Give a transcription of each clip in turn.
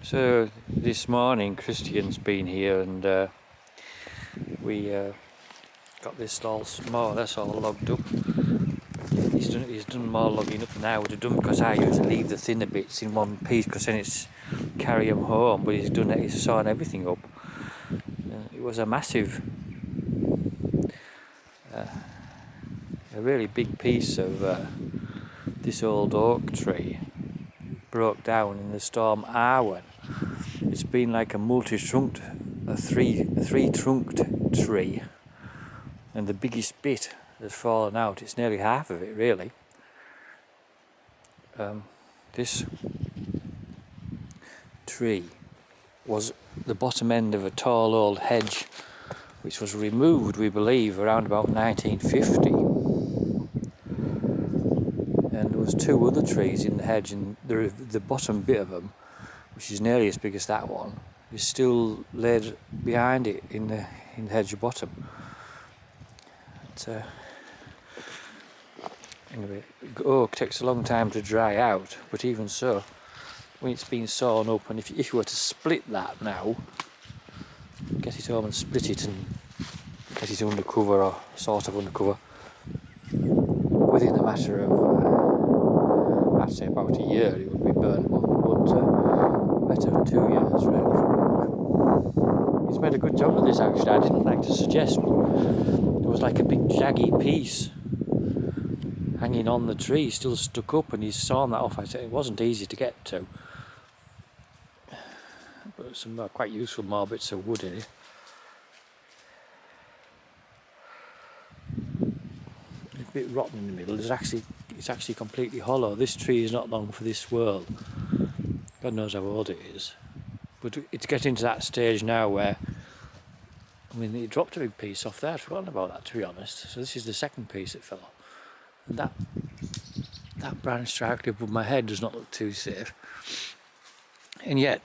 So this morning Christian's been here and we got this all more or less all logged up. He's done more logging up now would have done, because I usually leave the thinner bits in one piece because then it's carry them home, but he's done it, he's sawing everything up. It was a massive a really big piece of this old oak tree broke down in the storm Arwen. It's been like a multi-trunked, a three-trunked tree, and the biggest bit has fallen out. It's nearly half of it, really. This tree was the bottom end of a tall old hedge, which was removed, we believe, around about 1950. And there was two other trees in the hedge, and the bottom bit of them, which is nearly as big as that one, is still laid behind it in the hedge bottom. But, anyway, oak takes a long time to dry out, but even so, when it's been sawn up, and if you were to split that now, get it home and split it and get it under cover, or sort of under cover, within a matter of, I'd say about a year, it would be burnable, but better 2 years really for oak. He's made a good job of this actually. I didn't like to suggest, but there was like a big jaggy piece hanging on the tree, still stuck up, and he's sawn that off. I said it wasn't easy to get to, but some quite useful more bits of wood in it. It's a bit rotten in the middle. It's actually completely hollow. This tree is not long for this world. God knows how old it is, but it's getting to that stage now where, I mean, it dropped a big piece off there. I'd forgotten about that, to be honest. So this is the second piece that fell off. And that branch directly above my head does not look too safe. And yet,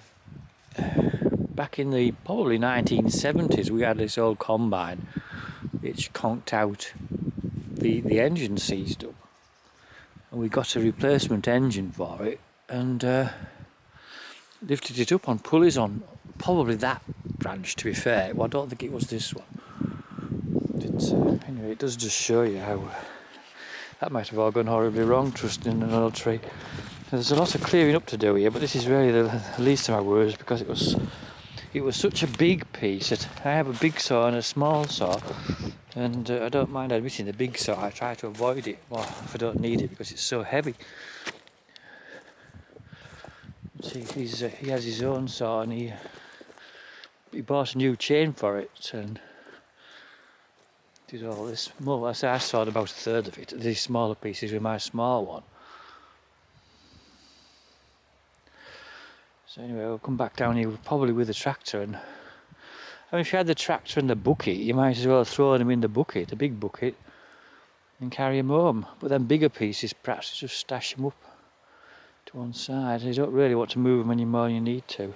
back in the probably 1970s, we had this old combine which conked out, the engine seized up, and we got a replacement engine for it, and lifted it up on pulleys on probably that branch, to be fair. Well, I don't think it was this one. Anyway, it does just show you how that might have all gone horribly wrong, trusting in an old tree. There's a lot of clearing up to do here, but this is really the least of my worries, because it was such a big piece that I have a big saw and a small saw, and I don't mind admitting the big saw. I try to avoid it, well, if I don't need it, because it's so heavy. See, he has his own saw, and he bought a new chain for it, and did all this. Well, I sawed about a third of it. These smaller pieces with my small one. So anyway, we'll come back down here probably with the tractor, and I mean, if you had the tractor and the bucket, you might as well throw them in the bucket, the big bucket, and carry them home. But then bigger pieces, perhaps just stash them up to one side. You don't really want to move them any more than you need to.